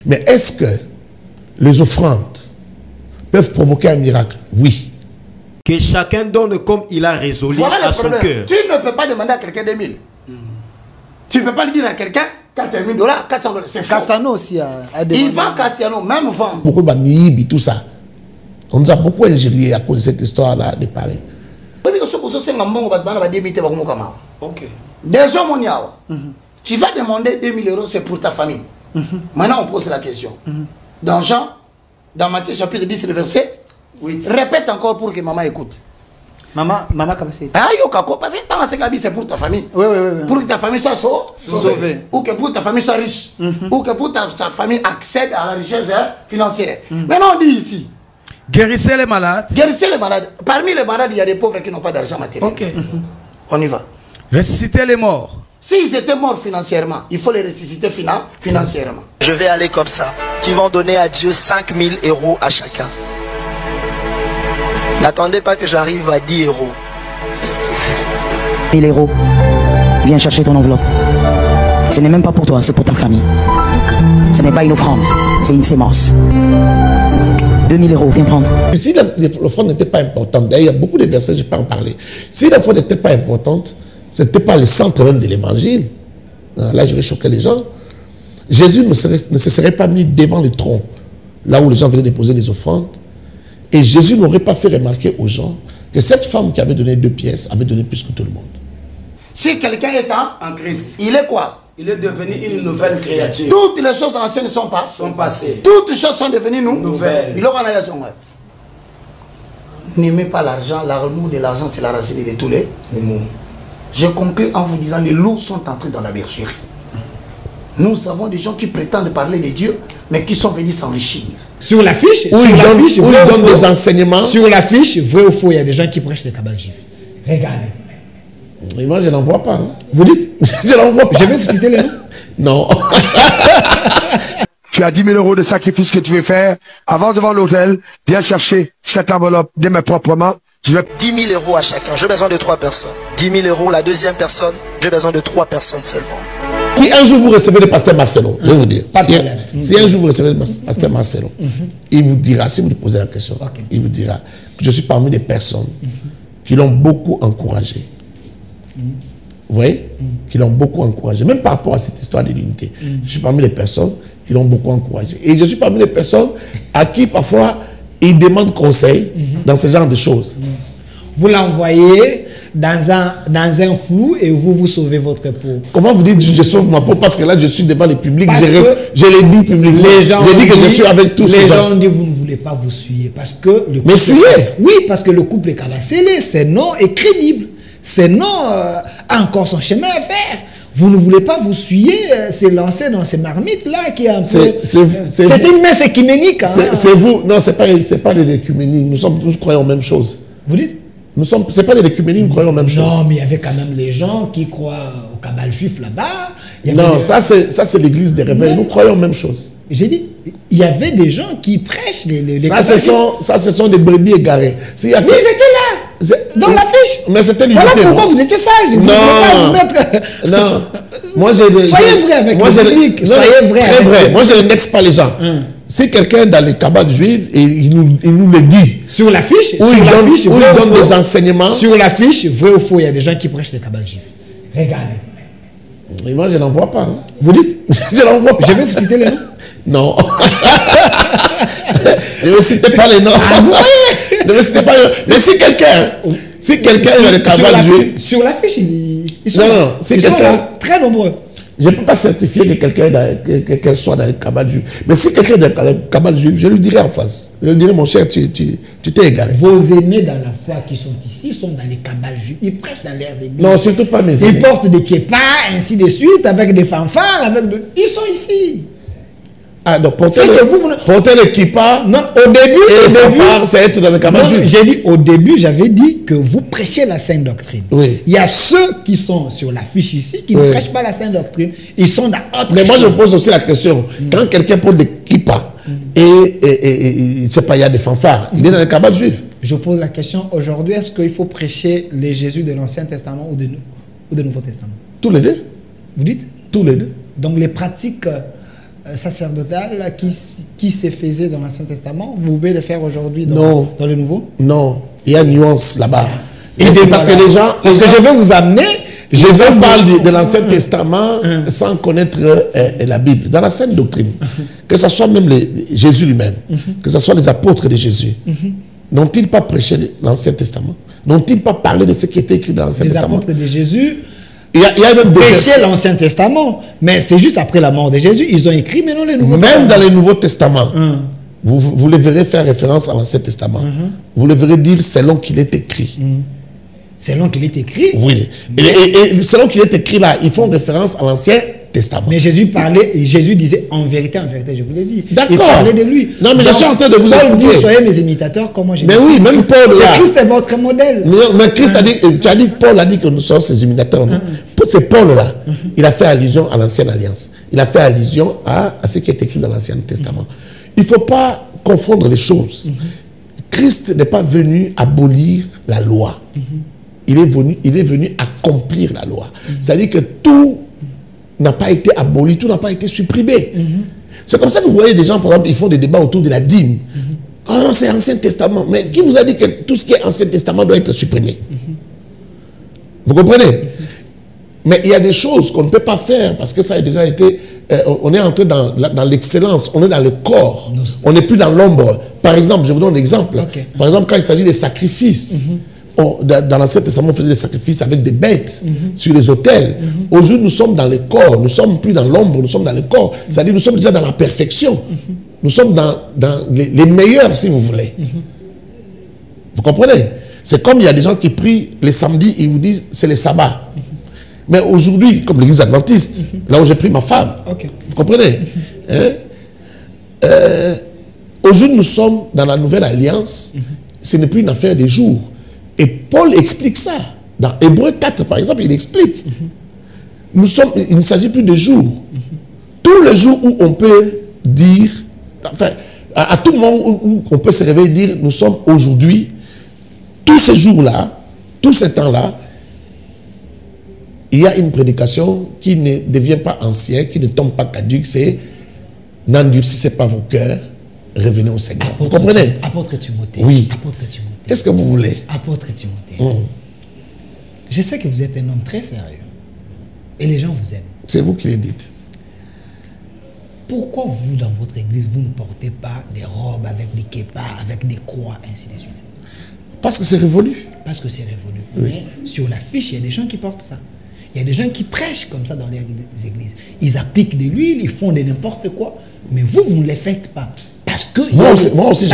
Mais est-ce que les offrandes peuvent provoquer un miracle? Oui. Que chacun donne comme il a résolu voilà à son cœur. Tu ne peux pas demander à quelqu'un 2000. Tu ne peux pas lui dire à quelqu'un 4 000 $, 400 $. C'est faux. Castano aussi a demandé. Il va Castiano, même vendre. Beaucoup de Bamibi, tout ça. On nous a beaucoup injurié à cause de cette histoire-là de Paris. Ok. Déjà, mon yao, tu vas demander 2 000 €, c'est pour ta famille. Maintenant, on pose la question. Dans Jean, dans Matthieu chapitre 10, le verset, répète encore pour que maman écoute. Maman Kabasé. Ah, yokako, parce que dans ce cas, c'est pour ta famille. Oui. Pour que ta famille soit sauvée. Ou que pour ta famille soit riche. Ou que pour ta famille accède à la richesse financière. Maintenant, on dit ici. Guérissez les malades. Guérissez les malades. Parmi les malades, il y a des pauvres qui n'ont pas d'argent matériel. Ok. On y va. Ressuscitez les morts. S'ils étaient morts financièrement, il faut les ressusciter financièrement. Je vais aller comme ça. Qui vont donner à Dieu 5 000 € à chacun. N'attendez pas que j'arrive à 10 €. 1 000 €. Viens chercher ton enveloppe. Ce n'est même pas pour toi, c'est pour ta famille. Ce n'est pas une offrande, c'est une sémence. 2 000 €, viens prendre. Si l'offrande n'était pas importante, d'ailleurs, il y a beaucoup de versets, je ne vais pas en parler. Si l'offrande n'était pas importante, ce n'était pas le centre même de l'évangile. Là, je vais choquer les gens. Jésus ne se serait pas mis devant le tronc, là où les gens venaient déposer les offrandes. Et Jésus n'aurait pas fait remarquer aux gens que cette femme qui avait donné 2 pièces avait donné plus que tout le monde. Si quelqu'un est en Christ, il est quoi? Il est devenu une nouvelle créature. Toutes les choses anciennes sont passées. Toutes les choses sont devenues nouvelles. N'aimez pas l'argent. L'amour de l'argent, c'est la racine de tous les mots. Je conclue en vous disant, les loups sont entrés dans la bergerie. Nous avons des gens qui prétendent parler de Dieu, mais qui sont venus s'enrichir. Sur l'affiche, où ils donnent des enseignements. Sur l'affiche, vrai ou faux, il y a des gens qui prêchent les cabales juifs. Regardez. Et moi, je n'en vois pas. Hein. Vous dites? Je n'en vois pas. Je vais vous citer les noms. Non. Tu as 10 000 € de sacrifice que tu veux faire. Avant devant l'hôtel, viens chercher cette enveloppe de mes propres mains. 10 000 € à chacun. J'ai besoin de 3 personnes. 10 000 € la deuxième personne. J'ai besoin de 3 personnes seulement. Si un jour vous recevez le pasteur Marcelo, je vais vous dire. Si un jour vous recevez le pasteur Marcelo, il vous dira, si vous lui posez la question, il vous dira que je suis parmi les personnes qui l'ont beaucoup encouragé. Vous voyez? Qui l'ont beaucoup encouragé. Même par rapport à cette histoire de l'unité. Je suis parmi les personnes qui l'ont beaucoup encouragé. Et je suis parmi les personnes à qui parfois il demande conseil dans ce genre de choses. Vous l'envoyez dans un flou et vous sauvez votre peau. Comment vous dites je sauve ma peau? Parce que là je suis devant le public, je l'ai dit publiquement. J'ai dit que je suis avec tous ces gens. Les gens disent vous ne voulez pas vous suyer parce que le couple oui, parce que le couple est cabacélé, c'est non est crédible. C'est non a encore son chemin à faire. Vous ne voulez pas vous suyer, c'est lancé dans ces marmites-là qui est un peu... C'est une messe écuménique. Hein. C'est vous. Non, c'est pas de l'écuménie. Nous croyons aux mêmes choses. Vous dites? C'est pas de l'écuménie, nous croyons aux mêmes choses. Non, mais il y avait quand même les gens qui croient au cabal juif là-bas. Non, ça c'est l'église des réveils. Nous croyons aux mêmes choses. J'ai dit, il y avait des gens qui prêchent les ça, ce sont des brebis égarées. Mais ils étaient là, dans l'affiche. Mais c'était l'unité. Voilà pourquoi vous étiez sage. Vous ne pas vous mettre... Non. Moi, soyez vrai avec le public. Soyez vrai. Très vrai. Moi, je n'indexe pas les gens. Si quelqu'un dans les cabales juives, et il nous le dit. Sur l'affiche, où il donne des enseignements. Sur l'affiche, vrai ou faux, il y a des gens qui prêchent les cabales juives. Regardez. Et moi, je n'en vois pas. Hein. Vous dites? Je n'en vois pas. Je vais vous citer les noms. Non. Ne me citez pas les noms. Ne me citez pas les noms. Mais si quelqu'un est dans les cabales juives. Sur l'affiche, ils sont très nombreux. Je ne peux pas certifier que quelqu'un soit dans les cabales juives. Mais si quelqu'un est dans les cabales juives, je lui dirai en face. Je lui dirai, mon cher, tu t'es égaré. Vos aînés dans la foi qui sont ici sont dans les cabales juives. Ils prêchent dans leurs églises. Non, surtout pas mes aînés. Ils portent des képas, ainsi de suite, avec des fanfares. Ils sont ici. Ah, donc porter le kippa, non, au début, c'est être dans le cabal juif. J'ai dit, au début, j'avais dit que vous prêchez la sainte doctrine. Oui. Il y a ceux qui sont sur l'affiche ici qui ne prêchent pas la sainte doctrine. Ils sont dans autre chose. Mais moi, je pose aussi la question. Quand quelqu'un porte des kippas et je sais pas, il y a des fanfares, il est dans le cabal juif. Je pose la question aujourd'hui, est-ce qu'il faut prêcher les Jésus de l'Ancien Testament ou de Nouveau Testament? Tous les deux. Vous dites? Tous les deux. Donc les pratiques sacerdotales qui se faisaient dans l'Ancien Testament, vous pouvez le faire aujourd'hui dans le Nouveau? Non, il y a une nuance là-bas. Parce que les gens... Parce que je veux vous amener... Je veux parler de l'Ancien Testament sans connaître la Bible. Dans la Sainte Doctrine, que ce soit même Jésus lui-même, que ce soit les apôtres de Jésus, n'ont-ils pas prêché l'Ancien Testament? N'ont-ils pas parlé de ce qui était écrit dans l'Ancien Testament? Les apôtres de Jésus il y a même prêchaient l'Ancien Testament, mais c'est juste après la mort de Jésus, ils ont écrit maintenant les Nouveaux Testaments. Même dans les Nouveaux Testaments, vous le verrez faire référence à l'Ancien Testament. Vous le verrez dire selon qu'il est écrit. Selon qu'il est écrit? Oui. Et selon qu'il est écrit là, ils font référence à l'Ancien Testament. Mais Jésus parlait, Jésus disait en vérité, je vous l'ai dit. D'accord. Il parlait de lui. Non, mais donc, je suis en train de vous expliquer. expliquer. Soyez mes imitateurs, comment j'ai dit. Mais oui, même Paul là. C'est Christ est votre modèle. Mais Christ a dit, tu as dit, Paul a dit que nous sommes ses imitateurs. C'est Paul là. Il a fait allusion à l'Ancienne Alliance. Il a fait allusion à ce qui est écrit dans l'Ancien Testament. Il ne faut pas confondre les choses. Christ n'est pas venu abolir la loi. Il est venu accomplir la loi. C'est-à-dire que tout n'a pas été aboli, tout n'a pas été supprimé. C'est comme ça que vous voyez des gens, par exemple, ils font des débats autour de la dîme. Oh non, c'est l'Ancien Testament. Mais qui vous a dit que tout ce qui est Ancien Testament doit être supprimé? Vous comprenez? Mais il y a des choses qu'on ne peut pas faire parce que ça a déjà été... on est entré dans l'excellence, on est dans le corps, on n'est plus dans l'ombre. Par exemple, je vous donne un exemple. Par exemple, quand il s'agit des sacrifices, dans l'Ancien Testament, on faisait des sacrifices avec des bêtes sur les autels. Aujourd'hui, nous sommes dans le corps, nous ne sommes plus dans l'ombre, nous sommes dans le corps. C'est-à-dire nous sommes déjà dans la perfection. Nous sommes dans les meilleurs, si vous voulez. Vous comprenez? C'est comme il y a des gens qui prient les samedis, ils vous disent c'est le sabbat. Mais aujourd'hui, comme l'église adventiste, là où j'ai pris ma femme, vous comprenez? Aujourd'hui, nous sommes dans la nouvelle alliance. Ce n'est plus une affaire des jours. Et Paul explique ça. Dans Hébreux 4, par exemple, il explique. Il ne s'agit plus de jours. Tous les jours où on peut dire, enfin, à tout moment où on peut se réveiller et dire, nous sommes aujourd'hui, tous ces jours-là, tous ces temps-là, il y a une prédication qui ne devient pas ancienne, qui ne tombe pas caduque, c'est n'endurcissez pas vos cœurs, revenez au Seigneur. Vous comprenez? Apôtre Timothée. Oui. Apôtre Timothée. Qu'est-ce que vous voulez? Apôtre Timothée. Je sais que vous êtes un homme très sérieux. Et les gens vous aiment. C'est vous qui le dites. Pourquoi vous, dans votre église, vous ne portez pas des robes avec des keppas, avec des croix, ainsi de suite? Parce que c'est révolu. Parce que c'est révolu. Oui. Mais sur l'affiche, il y a des gens qui portent ça. Il y a des gens qui prêchent comme ça dans les églises. Ils appliquent de l'huile, ils font de n'importe quoi. Mais vous, vous ne les faites pas. Parce que... Moi aussi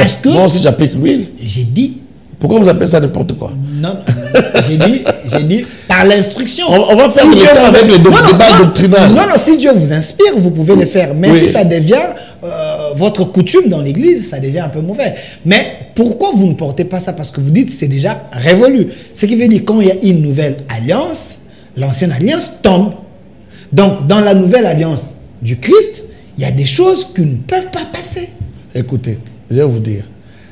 j'applique l'huile. J'ai dit... Pourquoi vous appelez ça n'importe quoi? Non, j'ai dit par l'instruction. On va faire le temps avec les débats doctrinaux. Non, si Dieu vous inspire, vous pouvez le faire. Mais si ça devient votre coutume dans l'église, ça devient un peu mauvais. Mais pourquoi vous ne portez pas ça? Parce que vous dites que c'est déjà révolu. Ce qui veut dire quand il y a une nouvelle alliance, l'ancienne alliance tombe. Donc, dans la nouvelle alliance du Christ, il y a des choses qui ne peuvent pas passer. Écoutez, je vais vous dire,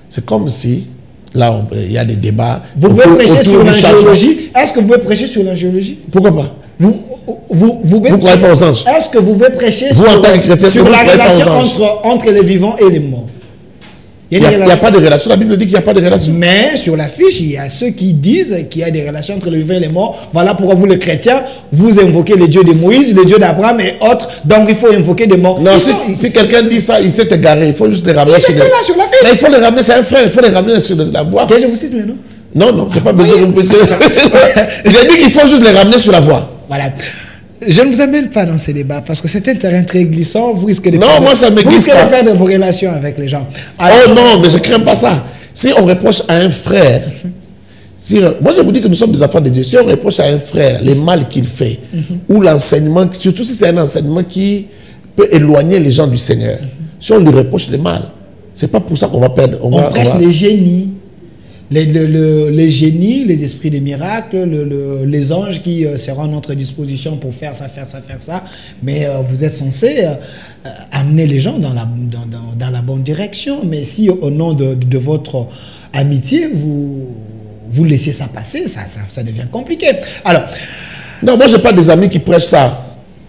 c'est comme si, là, il y a des débats. Vous pouvez prêcher sur l'angéologie. Est-ce que vous pouvez prêcher sur l'angéologie? Pourquoi pas? Vous ne croyez pas aux anges? Est-ce que vous pouvez prêcher vous, en tant que chrétien, sur la relation entre les vivants et les morts? Il n'y a pas de relation. La Bible dit qu'il n'y a pas de relation. Mais sur la fiche, il y a ceux qui disent qu'il y a des relations entre les vivants et les morts. Voilà pourquoi vous, les chrétiens, vous invoquez le Dieu de Moïse, le Dieu d'Abraham et autres. Donc il faut invoquer des morts. Non, si quelqu'un dit ça, il s'est égaré. Il faut juste les ramener sur la fiche. Là, il faut les ramener, c'est un frère, il faut les ramener sur la voie. Je vous cite maintenant. Non, je n'ai pas besoin de vous passer. J'ai dit qu'il faut juste les ramener sur la voie. Voilà. Je ne vous amène pas dans ces débats parce que c'est un terrain très glissant. Vous risquez de perdre vos relations avec les gens. Alors, oh non, mais je ne crains pas ça. Si on reproche à un frère, moi je vous dis que nous sommes des enfants de Dieu, si on reproche à un frère les mal qu'il fait, ou l'enseignement, surtout si c'est un enseignement qui peut éloigner les gens du Seigneur, si on lui reproche le mal, ce n'est pas pour ça qu'on va perdre. On prêche les génies. Les génies, les esprits des miracles, les anges qui seront à notre disposition pour faire ça. Mais vous êtes censé amener les gens dans la bonne direction. Mais si au nom de votre amitié, vous laissez ça passer, ça devient compliqué. Alors, non, moi, je n'ai pas des amis qui prêchent ça.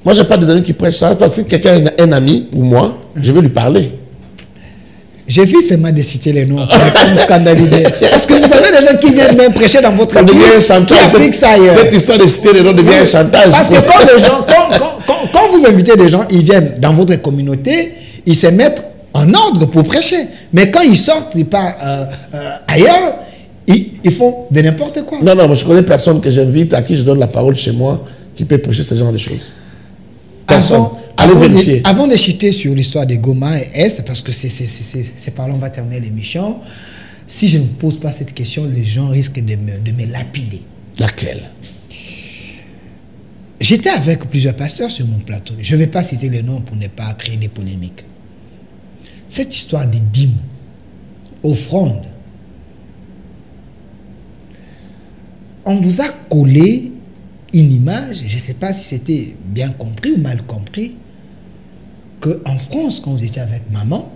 Moi, je n'ai pas des amis qui prêchent ça. Parce que si quelqu'un est un ami pour moi, je vais lui parler. J'ai vu seulement de citer les noms pour me scandaliser. Parce que vous avez des gens qui viennent même prêcher dans votre église. Ça devient un chantage. Cette histoire de citer les noms devient un chantage. Parce que quand les gens, quand vous invitez des gens, ils viennent dans votre communauté, ils se mettent en ordre pour prêcher. Mais quand ils sortent, ils partent ailleurs, ils font de n'importe quoi. Non, moi je connais personne que j'invite, à qui je donne la parole chez moi, qui peut prêcher ce genre de choses. Personne. Allez vérifier. Avant de chuter sur l'histoire de Goma et S, parce que c'est par là on va terminer l'émission, si je ne pose pas cette question, les gens risquent de me lapider. Laquelle? J'étais avec plusieurs pasteurs sur mon plateau. Je ne vais pas citer les noms pour ne pas créer des polémiques. Cette histoire des dîmes, offrandes, on vous a collé une image, je ne sais pas si c'était bien compris ou mal compris, qu'en France, quand vous étiez avec maman,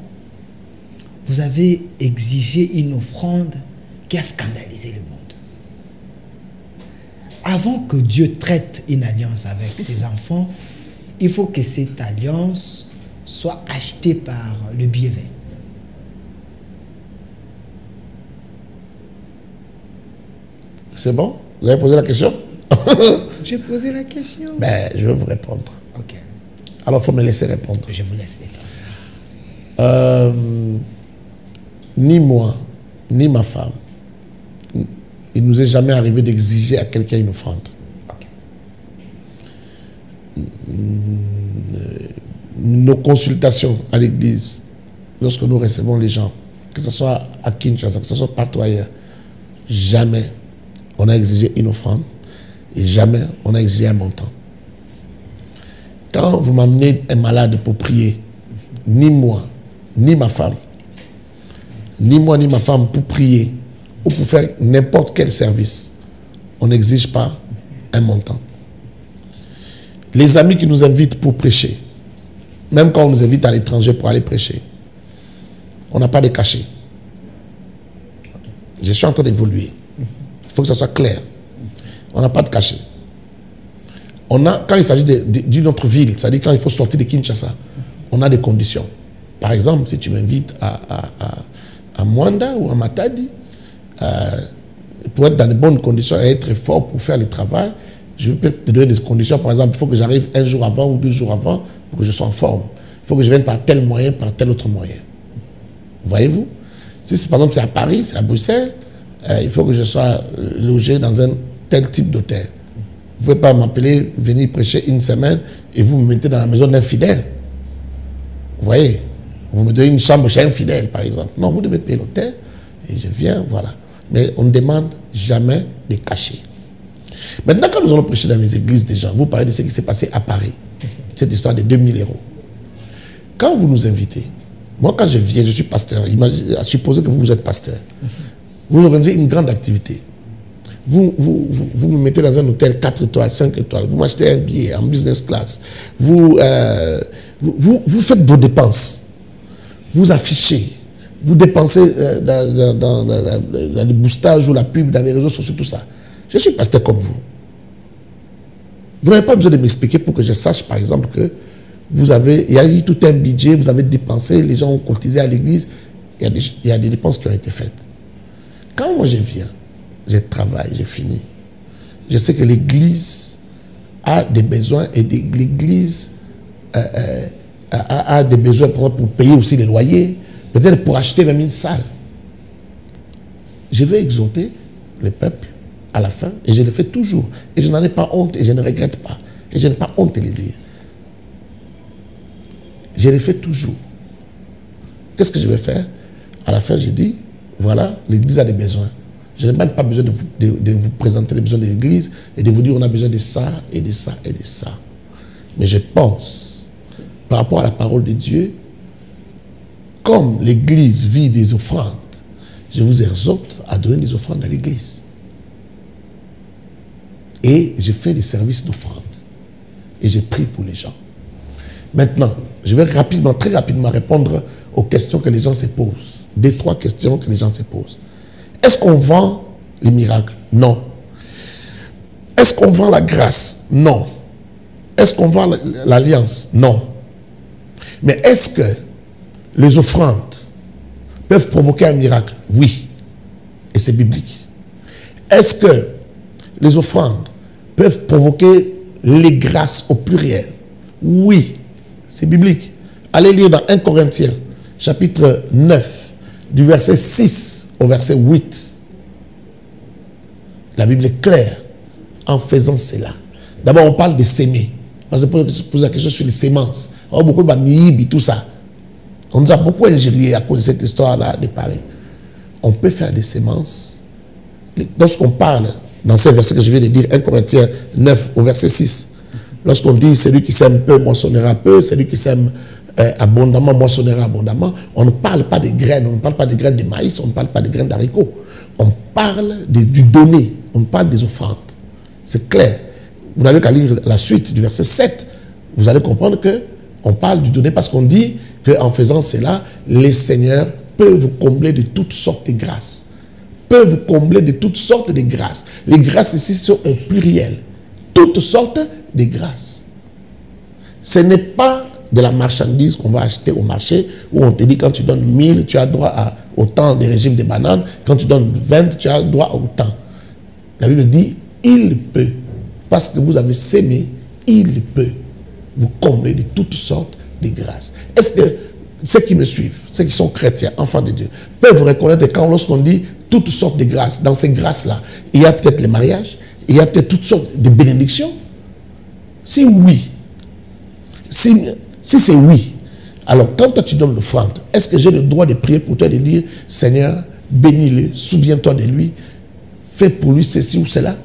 vous avez exigé une offrande qui a scandalisé le monde. Avant que Dieu traite une alliance avec ses enfants, il faut que cette alliance soit achetée par le billet vert. C'est bon? Vous avez posé la question? J'ai posé la question. Ben, je vais vous répondre. Ok. Alors, il faut me laisser répondre. Je vous laisse les temps. Ni moi, ni ma femme, il ne nous est jamais arrivé d'exiger à quelqu'un une offrande. Okay. Nos consultations à l'église, lorsque nous recevons les gens, que ce soit à Kinshasa, que ce soit partout ailleurs, jamais on a exigé une offrande et jamais on a exigé un montant. Quand vous m'amenez un malade pour prier, ni moi, ni ma femme, pour prier ou pour faire n'importe quel service, on n'exige pas un montant. Les amis qui nous invitent pour prêcher, même quand on nous invite à l'étranger pour aller prêcher, on n'a pas de cachet. Je suis en train d'évoluer. Il faut que ça soit clair. On n'a pas de cachet. Quand il s'agit d'une autre ville, c'est-à-dire quand il faut sortir de Kinshasa, on a des conditions. Par exemple, si tu m'invites à Mwanda ou à Matadi, pour être dans de bonnes conditions et être fort pour faire le travail, je peux te donner des conditions. Par exemple, il faut que j'arrive un jour avant ou 2 jours avant pour que je sois en forme. Il faut que je vienne par tel moyen, par tel autre moyen. Voyez-vous? Si par exemple c'est à Paris, c'est à Bruxelles, il faut que je sois logé dans un tel type d'hôtel. Vous ne pouvez pas m'appeler, venir prêcher une semaine et vous me mettez dans la maison d'un fidèle. Vous voyez? Vous me donnez une chambre chez un fidèle, par exemple. Non, vous devez payer l'hôtel et je viens, voilà. Mais on ne demande jamais de cachet. Maintenant, quand nous allons prêcher dans les églises des gens, vous parlez de ce qui s'est passé à Paris. Cette histoire de 2000 €. Quand vous nous invitez, moi quand je viens, je suis pasteur, supposez que vous êtes pasteur. Vous organisez une grande activité. Vous me mettez dans un hôtel 4 étoiles, 5 étoiles, vous m'achetez un billet en business class, vous faites vos dépenses, vous affichez, vous dépensez dans le boostage ou la pub, dans les réseaux sociaux, tout ça. Je suis pasteur comme vous. Vous n'avez pas besoin de m'expliquer pour que je sache, par exemple, que il y a eu tout un budget, vous avez dépensé, les gens ont cotisé à l'église, il y a des dépenses qui ont été faites. Quand moi je viens, je travaille, je finis. Je sais que l'église a des besoins et l'église a des besoins pour payer aussi les loyers, peut-être pour acheter même une salle. Je vais exhorter le peuple à la fin et je le fais toujours. Et je n'en ai pas honte et je ne regrette pas. Et je n'ai pas honte de le dire. Je le fais toujours. Qu'est-ce que je vais faire? À la fin, je dis, voilà, l'église a des besoins. Je n'ai même pas besoin de vous présenter les besoins de l'église et de vous dire on a besoin de ça et de ça et de ça. Mais je pense, par rapport à la parole de Dieu, comme l'église vit des offrandes, je vous exhorte à donner des offrandes à l'église. Et je fais des services d'offrande. Et je prie pour les gens. Maintenant, je vais très rapidement répondre aux questions que les gens se posent. 2-3 questions que les gens se posent. Est-ce qu'on vend les miracles? Non. Est-ce qu'on vend la grâce? Non. Est-ce qu'on voit l'alliance? Non. Mais est-ce que les offrandes peuvent provoquer un miracle? Oui. Et c'est biblique. Est-ce que les offrandes peuvent provoquer les grâces au pluriel? Oui. C'est biblique. Allez lire dans 1 Corinthiens, chapitre 9, du verset 6 au verset 8. La Bible est claire en faisant cela. D'abord, on parle de s'aimer. Parce que pour poser la question sur les sémences, on a beaucoup de bamiyib, tout ça. On nous a beaucoup ingéré à cause de cette histoire-là de Paris. On peut faire des sémences. Lorsqu'on parle, dans ces versets que je viens de dire, 1 Corinthiens 9 au verset 6, lorsqu'on dit celui qui sème peu moissonnera peu, celui qui sème abondamment moissonnera abondamment, on ne parle pas des graines, on ne parle pas des graines de maïs, on ne parle pas des graines d'haricots. On parle du donné, on parle des offrandes. C'est clair. Vous n'avez qu'à lire la suite du verset 7. Vous allez comprendre qu'on parle du donné parce qu'on dit qu'en faisant cela, les seigneurs peuvent vous combler de toutes sortes de grâces. Peuvent vous combler de toutes sortes de grâces. Les grâces ici sont au pluriel. Toutes sortes de grâces. Ce n'est pas de la marchandise qu'on va acheter au marché où on te dit quand tu donnes 1000, tu as droit à autant de régimes de bananes. Quand tu donnes 20, tu as droit à autant. La Bible dit, il peut. Parce que vous avez sémé, il peut vous combler de toutes sortes de grâces. Est-ce que ceux qui me suivent, ceux qui sont chrétiens, enfants de Dieu, peuvent reconnaître quand lorsqu'on dit toutes sortes de grâces, dans ces grâces-là, il y a peut-être les mariages, il y a peut-être toutes sortes de bénédictions? Si oui, si c'est oui, alors quand toi tu donnes l'offrande, est-ce que j'ai le droit de prier pour toi, de dire, Seigneur, bénis-le, souviens-toi de lui, fais pour lui ceci ou cela?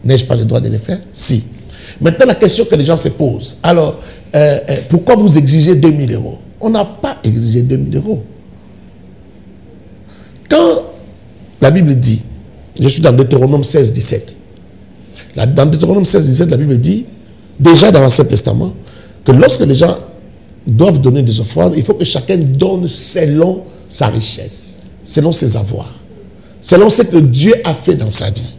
N'ai-je pas le droit de le faire? Si. Maintenant, la question que les gens se posent, alors, pourquoi vous exigez 2000 €? On n'a pas exigé 2000 €. Quand la Bible dit, je suis dans Deutéronome 16, 17, dans Deutéronome 16, 17, la Bible dit, déjà dans l'Ancien Testament, que lorsque les gens doivent donner des offrandes, il faut que chacun donne selon sa richesse, selon ses avoirs, selon ce que Dieu a fait dans sa vie.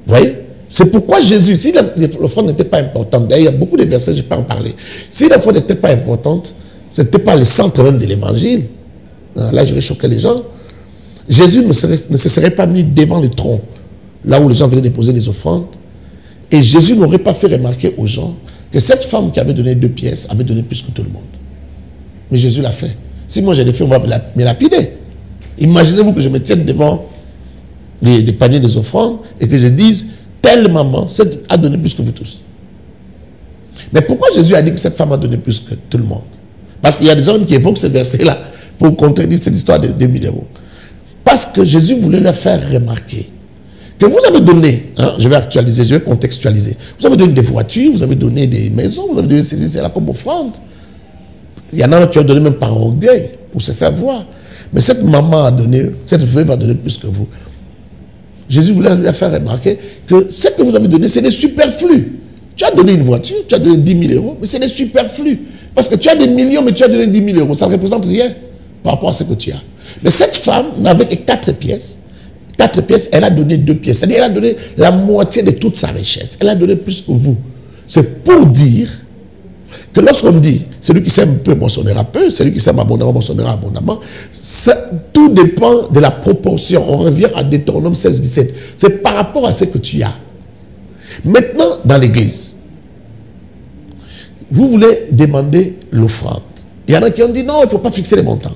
Vous voyez? C'est pourquoi Jésus, si l'offrande n'était pas importante, d'ailleurs, il y a beaucoup de versets, je ne vais pas en parler. Si l'offrande n'était pas importante, ce n'était pas le centre même de l'évangile. Là, je vais choquer les gens. Jésus ne se serait pas mis devant le tronc, là où les gens venaient déposer les offrandes. Et Jésus n'aurait pas fait remarquer aux gens que cette femme qui avait donné 2 pièces avait donné plus que tout le monde. Mais Jésus l'a fait. Si moi j'ai fait, on va me lapider. Imaginez-vous que je me tienne devant les paniers des offrandes et que je dise, telle maman a donné plus que vous tous. Mais pourquoi Jésus a dit que cette femme a donné plus que tout le monde? Parce qu'il y a des hommes qui évoquent ce verset-là pour contredire cette histoire de 2000 €. Parce que Jésus voulait leur faire remarquer que vous avez donné, hein, je vais actualiser, je vais contextualiser, vous avez donné des voitures, vous avez donné des maisons, vous avez donné ceci, c'est là comme offrande. Il y en a qui ont donné même par orgueil pour se faire voir. Mais cette maman a donné, cette veuve a donné plus que vous. Jésus voulait leur faire remarquer que ce que vous avez donné, c'est des superflus. Tu as donné une voiture, tu as donné 10 000 €, mais c'est des superflus. Parce que tu as des millions, mais tu as donné 10 000 €. Ça ne représente rien par rapport à ce que tu as. Mais cette femme n'avait que 4 pièces. 4 pièces, elle a donné 2 pièces. C'est-à-dire, elle a donné la moitié de toute sa richesse. Elle a donné plus que vous. C'est pour dire que lorsqu'on dit celui qui sème peu moissonnera peu, celui qui sème abondamment moissonnera abondamment, tout dépend de la proportion. On revient à Deutéronome 16, 17. C'est par rapport à ce que tu as. Maintenant, dans l'église, vous voulez demander l'offrande. Il y en a qui ont dit non, il ne faut pas fixer les montants.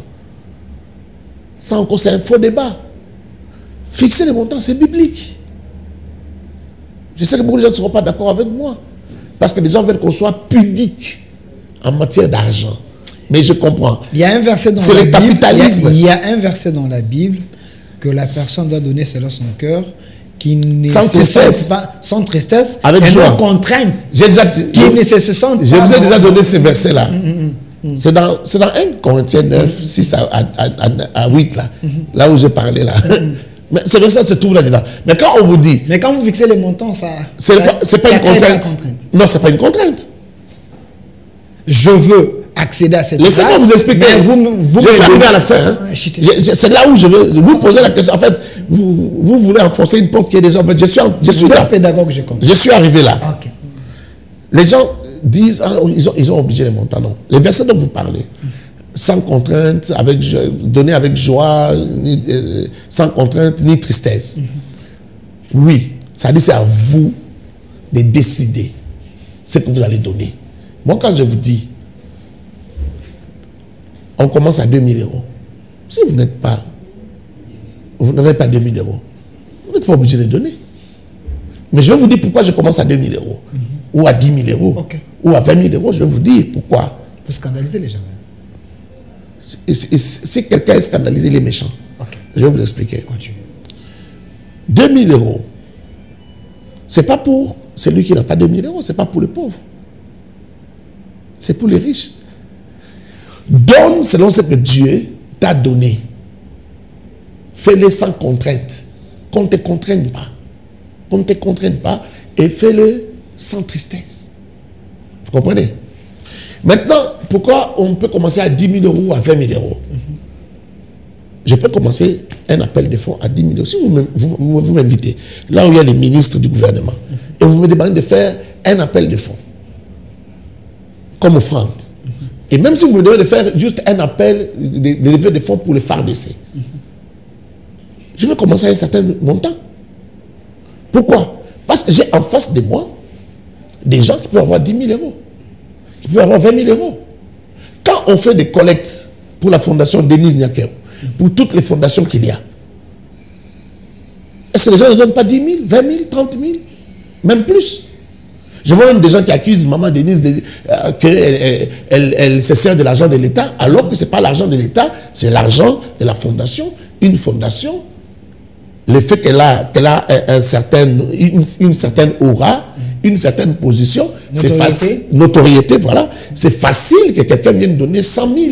Ça encore, c'est un faux débat. Fixer les montants, c'est biblique. Je sais que beaucoup de gens ne seront pas d'accord avec moi. Parce que les gens veulent qu'on soit pudique en matière d'argent. Mais je comprends. Il y a un verset dans c'est la le Bible. capitalisme. Il y a un verset dans la Bible que la personne doit donner selon son cœur, qui ne sans tristesse, pas, sans tristesse, avec joie, non contrainte, qui ne se sent pas. Je vous ai déjà donné ces versets-là. C'est dans 1 Corinthiens 9, 6 à 8, là, là où j'ai parlé là. Mais ce verset se trouve là-dedans. Mais quand on vous dit... Mais quand vous fixez les montants, ça... C'est pas une contrainte. Non, c'est pas une contrainte. Je veux accéder à cette Laissez-moi vous expliquer. Je suis arrivé à la fin. Hein. C'est là où je veux vous poser la question. En fait, vous voulez enfoncer une porte qui est déjà... En fait, je suis là. Pédagogue, je comprends. Je suis arrivé là. Okay. Les gens disent, ils ont obligé les montants. Non. Les versets dont vous parlez, sans contrainte, donné avec joie, sans contrainte, ni tristesse. Oui, ça dit c'est à vous de décider ce que vous allez donner. Moi, quand je vous dis, on commence à 2000 €. Si vous n'avez pas 2000 €, vous n'êtes pas obligé de donner. Mais je vais vous dire pourquoi je commence à 2000 €, ou à 10 000 €, ou à 20 000 €. Je vais vous dire pourquoi. Vous scandalisez les gens. Si quelqu'un est scandalisé, il est méchant. Je vais vous expliquer. Continue. 2000 €, ce n'est pas pour celui qui n'a pas 2000 €, ce n'est pas pour les pauvres. C'est pour les riches. Donne selon ce que Dieu t'a donné. Fais-le sans contrainte. Qu'on ne te contraigne pas. Qu'on ne te contraigne pas. Et fais-le sans tristesse. Vous comprenez? Maintenant, pourquoi on peut commencer à 10 000 € ou à 20 000 €? Je peux commencer un appel de fonds à 10 000 €. Si vous m'invitez, là où il y a les ministres du gouvernement, et vous me demandez de faire un appel de fonds, comme offrande. Et même si vous me demandez de faire juste un appel, de lever des fonds pour le FARDC, je vais commencer à un certain montant. Pourquoi? Parce que j'ai en face de moi des gens qui peuvent avoir 10 000 €, qui peuvent avoir 20 000 €. Quand on fait des collectes pour la fondation Denise Nyakeo, pour toutes les fondations qu'il y a, est-ce que les gens ne donnent pas 10 000, 20 000, 30 000, même plus? Je vois même des gens qui accusent maman Denise qu'elle se sert de l'argent de l'État, alors que ce n'est pas l'argent de l'État, c'est l'argent de la fondation. Une fondation, le fait qu'elle a une certaine aura, une certaine position, c'est facile, notoriété, voilà, c'est facile que quelqu'un vienne donner 100 000.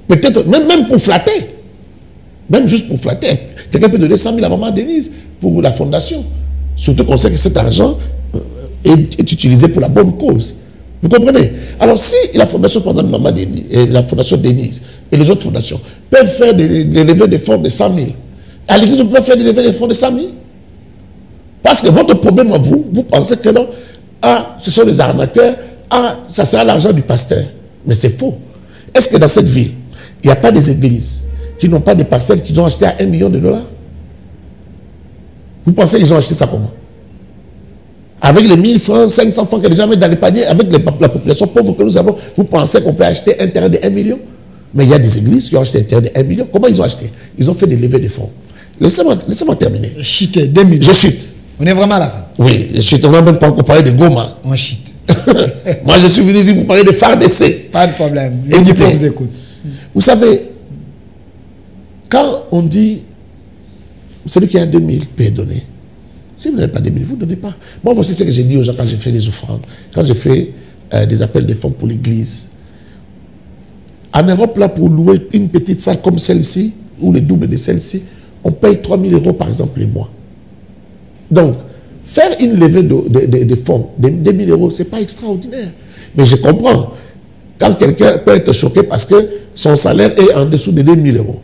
Peut-être, même pour flatter, même juste pour flatter, quelqu'un peut donner 100 000 à maman Denise pour la fondation. Surtout qu'on sait que cet argent est utilisé pour la bonne cause. Vous comprenez? Alors si la fondation, par exemple, Maman Denise, et la fondation Denise et les autres fondations peuvent faire des levées de fonds de 100 000, à l'église, vous pouvez faire des levées de fonds de 100 000. Parce que votre problème à vous, vous pensez que non, ce sont des arnaqueurs, ça sera l'argent du pasteur. Mais c'est faux. Est-ce que dans cette ville, il n'y a pas des églises qui n'ont pas des parcelles qu'ils ont achetées à 1 million $? Vous pensez qu'ils ont acheté ça comment? Avec les 1000 francs, 500 francs que les gens mettent dans les paniers, avec la population pauvre que nous avons, vous pensez qu'on peut acheter un terrain de 1 million? Mais il y a des églises qui ont acheté un terrain de 1 million. Comment ils ont acheté? Ils ont fait des levées de fonds. Laissez-moi terminer. Chute, 2 millions. Je chute. On est vraiment à la fin. Oui, je chute. On n'a même pas encore parlé de Goma. On chute. Moi, je suis venu ici pour parler de FARDC. Pas de problème. Écoutez, vous écoute. Vous savez, quand on dit celui qui a 2000 peut donner. Si vous n'avez pas 2000, vous ne donnez pas. Moi, voici ce que j'ai dit aux gens quand j'ai fait les offrandes, quand j'ai fait des appels de fonds pour l'église. En Europe, là, pour louer une petite salle comme celle-ci, ou le double de celle-ci, on paye 3 000 € par exemple les mois. Donc, faire une levée de fonds de 2 000 €, ce n'est pas extraordinaire. Mais je comprends. Quand quelqu'un peut être choqué parce que son salaire est en dessous de 2 000 €.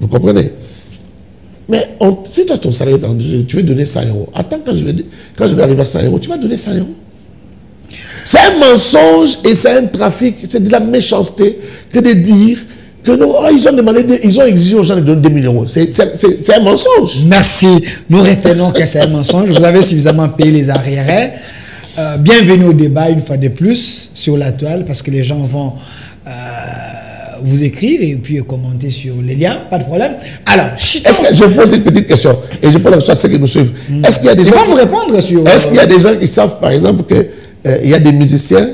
Vous comprenez? Mais si toi, ton salaire est en dessous, tu veux donner 100 €. Attends, quand je vais arriver à 100 €, tu vas donner 100 €. C'est un mensonge et c'est un trafic, c'est de la méchanceté que de dire que non, ils ont exigé aux gens de donner 2 000 €. C'est un mensonge. Merci. Nous retenons que c'est un mensonge. Vous avez suffisamment payé les arriérés. Bienvenue au débat une fois de plus sur la toile parce que les gens vont vous écrire et puis commenter sur les liens. Pas de problème. Alors, est-ce que je pose une petite question et je pose la question à ceux qui nous suivent. Est-ce qu'il y a des gens vous répondre sur. Est-ce qu'il y a des gens qui savent par exemple que il y a des musiciens,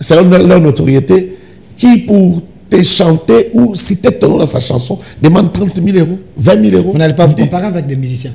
selon leur notoriété, qui pour te chanter ou citer ton nom dans sa chanson demandent 30 000 €, 20 000 €? Vous n'allez pas vous comparer avec des musiciens.